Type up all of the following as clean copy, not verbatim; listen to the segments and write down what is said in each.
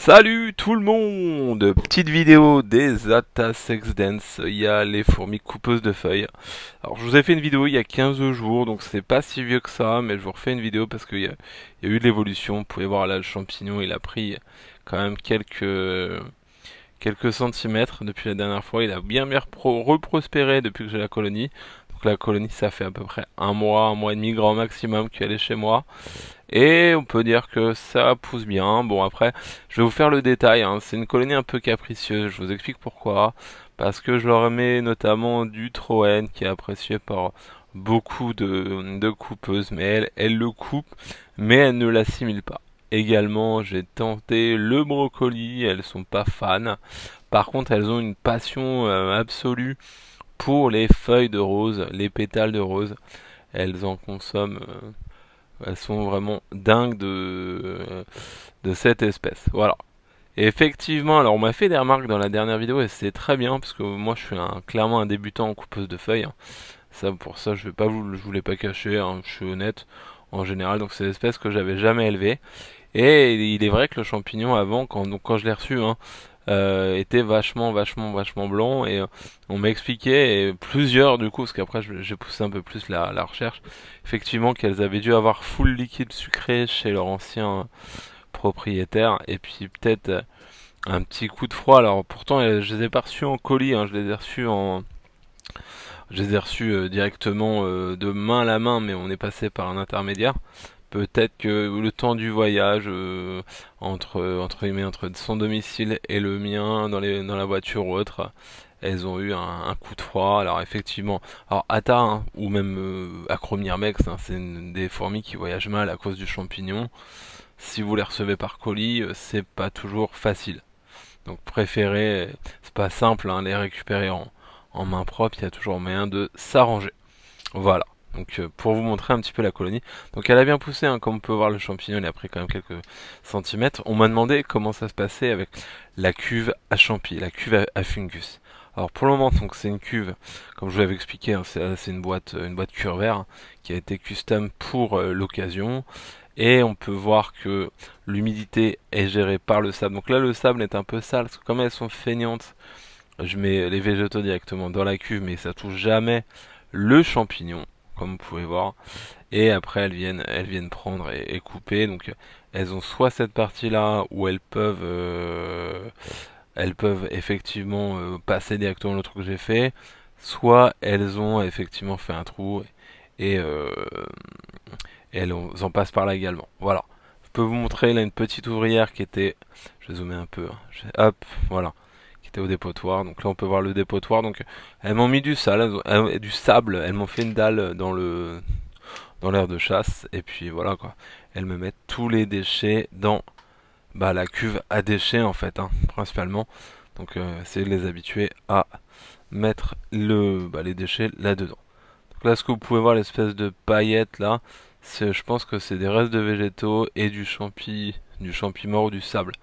Salut tout le monde! Petite vidéo des Atasex Dance, il y a les fourmis coupeuses de feuilles. Alors je vous ai fait une vidéo il y a 15 jours, donc c'est pas si vieux que ça, mais je vous refais une vidéo parce qu'il y a eu de l'évolution. Vous pouvez voir là le champignon, il a pris quand même quelques centimètres depuis la dernière fois. Il a bien reprospéré depuis que j'ai la colonie. Donc la colonie, ça fait à peu près un mois et demi grand maximum qu'elle est chez moi. Et on peut dire que ça pousse bien. Bon, après, je vais vous faire le détail, hein. C'est une colonie un peu capricieuse. Je vous explique pourquoi. Parce que je leur mets notamment du Troène qui est apprécié par beaucoup de coupeuses. Mais elle le coupe, mais elle ne l'assimile pas. Également, j'ai tenté le brocoli. Elles sont pas fans. Par contre, elles ont une passion absolue pour les feuilles de rose, les pétales de rose. Elles en consomment. Elles sont vraiment dingues de cette espèce. Voilà. Et effectivement, alors on m'a fait des remarques dans la dernière vidéo et c'est très bien parce que moi je suis clairement un débutant en coupeuse de feuilles, hein. Ça, pour ça, je vous l'ai pas caché, hein, je suis honnête en général. Donc c'est une espèce que j'avais jamais élevée. Et il est vrai que le champignon avant, quand je l'ai reçu, hein, était vachement blanc. Et on m'a expliqué, et plusieurs du coup, parce qu'après j'ai poussé un peu plus la recherche, effectivement qu'elles avaient dû avoir full liquide sucré chez leur ancien propriétaire. Et puis peut-être un petit coup de froid. Alors pourtant, je les ai pas reçus en colis, hein, je les ai reçus directement de main à la main, mais on est passé par un intermédiaire. Peut-être que le temps du voyage entre guillemets, entre son domicile et le mien dans la voiture ou autre, elles ont eu un coup de froid. Alors effectivement, alors Atta, hein, ou même Acromyrmex, hein, c'est des fourmis qui voyagent mal à cause du champignon. Si vous les recevez par colis, c'est pas toujours facile. Donc préférez, c'est pas simple, hein, les récupérer en main propre. Il y a toujours moyen de s'arranger. Voilà. Donc pour vous montrer un petit peu la colonie. Donc elle a bien poussé, hein, comme on peut voir le champignon, il a pris quand même quelques centimètres. On m'a demandé comment ça se passait avec la cuve à champi, la cuve à fungus. Alors pour le moment, donc c'est une cuve, comme je vous l'avais expliqué, hein, c'est une boîte Curvère, hein, qui a été custom pour l'occasion. Et on peut voir que l'humidité est gérée par le sable. Donc là le sable est un peu sale, parce que comme elles sont feignantes, je mets les végétaux directement dans la cuve, mais ça touche jamais le champignon, comme vous pouvez voir. Et après elles viennent prendre et couper. Donc elles ont soit cette partie là où elles peuvent effectivement passer directement le truc que j'ai fait, soit elles ont effectivement fait un trou et elles en passent par là également. Voilà. Je peux vous montrer là une petite ouvrière qui était, je vais zoomer un peu, hein. Hop, voilà, qui était au dépotoir. Donc là on peut voir le dépotoir. Donc elles m'ont mis du sable, elles m'ont fait une dalle dans l'air de chasse, et puis voilà quoi. Elles me mettent tous les déchets dans la cuve à déchets en fait, hein, principalement. Donc c'est de les habituer à mettre les déchets là-dedans. Donc là, ce que vous pouvez voir, l'espèce de paillette là, je pense que c'est des restes de végétaux et du champi mort ou du sable.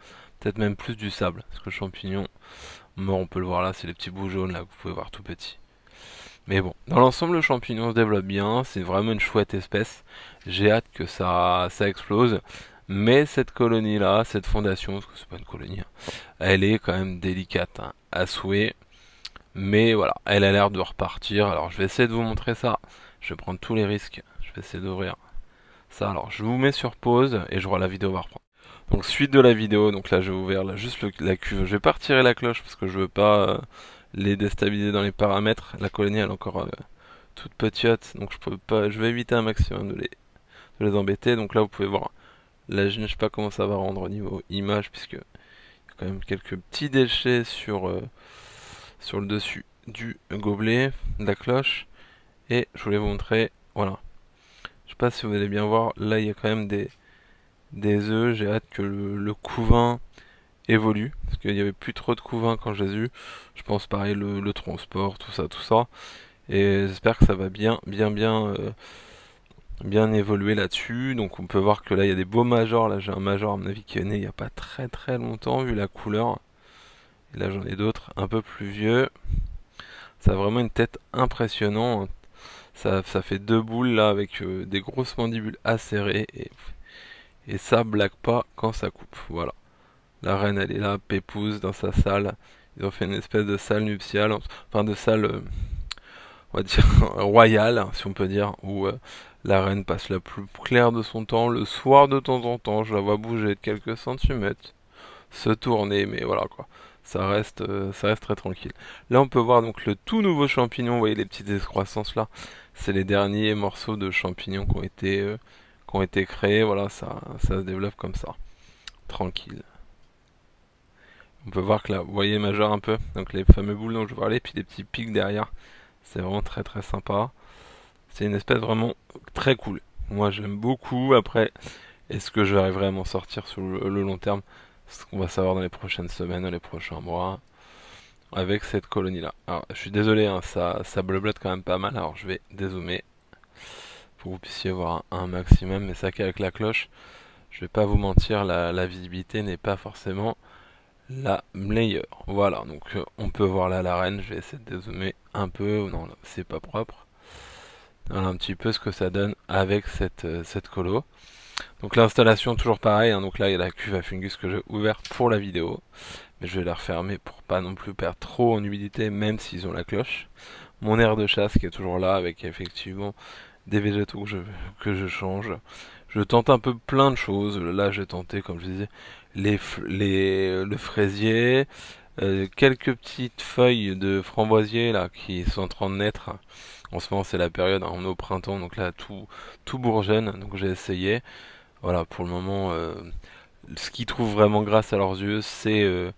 Peut-être même plus du sable, parce que le champignon mort, on peut le voir là, c'est les petits bouts jaunes là que vous pouvez voir tout petit. Mais bon, dans l'ensemble, le champignon se développe bien, c'est vraiment une chouette espèce. J'ai hâte que ça explose. Mais cette colonie là, cette fondation, parce que c'est pas une colonie, hein, elle est quand même délicate, hein, à souhait. Mais voilà, elle a l'air de repartir. Alors je vais essayer de vous montrer ça. Je vais prendre tous les risques. Je vais essayer d'ouvrir ça. Alors je vous mets sur pause et je vois la vidéo va reprendre. Donc suite de la vidéo, donc là je vais ouvrir là, juste la cuve. Je vais pas retirer la cloche parce que je veux pas les déstabiliser dans les paramètres. La colonie elle est encore toute petite, donc je peux pas. Je vais éviter un maximum de les embêter. Donc là vous pouvez voir. Là je ne sais pas comment ça va rendre au niveau image puisque il y a quand même quelques petits déchets sur le dessus du gobelet, de la cloche. Et je voulais vous montrer, voilà. Je sais pas si vous allez bien voir, là il y a quand même des œufs. J'ai hâte que le couvain évolue, parce qu'il n'y avait plus trop de couvain quand je les ai eu. Je pense pareil le transport, tout ça. Et j'espère que ça va bien évoluer là-dessus. Donc on peut voir que là il y a des beaux majors. Là j'ai un major à mon avis qui est né il n'y a pas très longtemps vu la couleur. Et là j'en ai d'autres un peu plus vieux. Ça a vraiment une tête impressionnante. Ça fait deux boules là avec des grosses mandibules acérées et ça blague pas quand ça coupe. Voilà. La reine, elle est là, pépouze, dans sa salle. Ils ont fait une espèce de salle nuptiale, enfin de salle, on va dire, royale, si on peut dire, où la reine passe la plus claire de son temps. Le soir, de temps en temps, je la vois bouger de quelques centimètres, se tourner, mais voilà quoi. Ça reste très tranquille. Là, on peut voir donc le tout nouveau champignon. Vous voyez les petites excroissances là. C'est les derniers morceaux de champignons qui ont été créés. Voilà, ça se développe comme ça, tranquille. On peut voir que là, vous voyez majeur un peu, donc les fameux boules dont je vous parlais, puis des petits pics derrière. C'est vraiment très très sympa. C'est une espèce vraiment très cool. Moi j'aime beaucoup. Après, est-ce que je vais arriver à m'en sortir sur le long terme? C'est ce qu'on va savoir dans les prochaines semaines, dans les prochains mois, avec cette colonie-là. Alors, je suis désolé, hein, ça blablote quand même pas mal. Alors, je vais dézoomer pour que vous puissiez voir un maximum. Mais ça qu'avec la cloche, je vais pas vous mentir, la visibilité n'est pas forcément la meilleure. Voilà, donc on peut voir là l'arène. Je vais essayer de dézoomer un peu. Non, là, c'est pas propre. Voilà un petit peu ce que ça donne avec cette colo. Donc l'installation toujours pareil, hein. Donc là il y a la cuve à fungus que j'ai ouverte pour la vidéo, mais je vais la refermer pour pas non plus perdre trop en humidité, même s'ils ont la cloche. Mon air de chasse qui est toujours là avec effectivement des végétaux que je change. Je tente un peu plein de choses. Là j'ai tenté, comme je disais, le fraisier, quelques petites feuilles de framboisier là qui sont en train de naître. En ce moment c'est la période, hein, on est au printemps, donc là tout bourgeonne, donc j'ai essayé. Voilà, pour le moment, ce qu'ils trouvent vraiment grâce à leurs yeux, c'est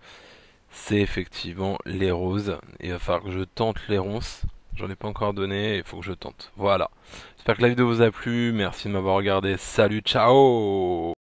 effectivement les roses. Il va falloir que je tente les ronces. J'en ai pas encore donné, il faut que je tente. Voilà. J'espère que la vidéo vous a plu. Merci de m'avoir regardé. Salut, ciao!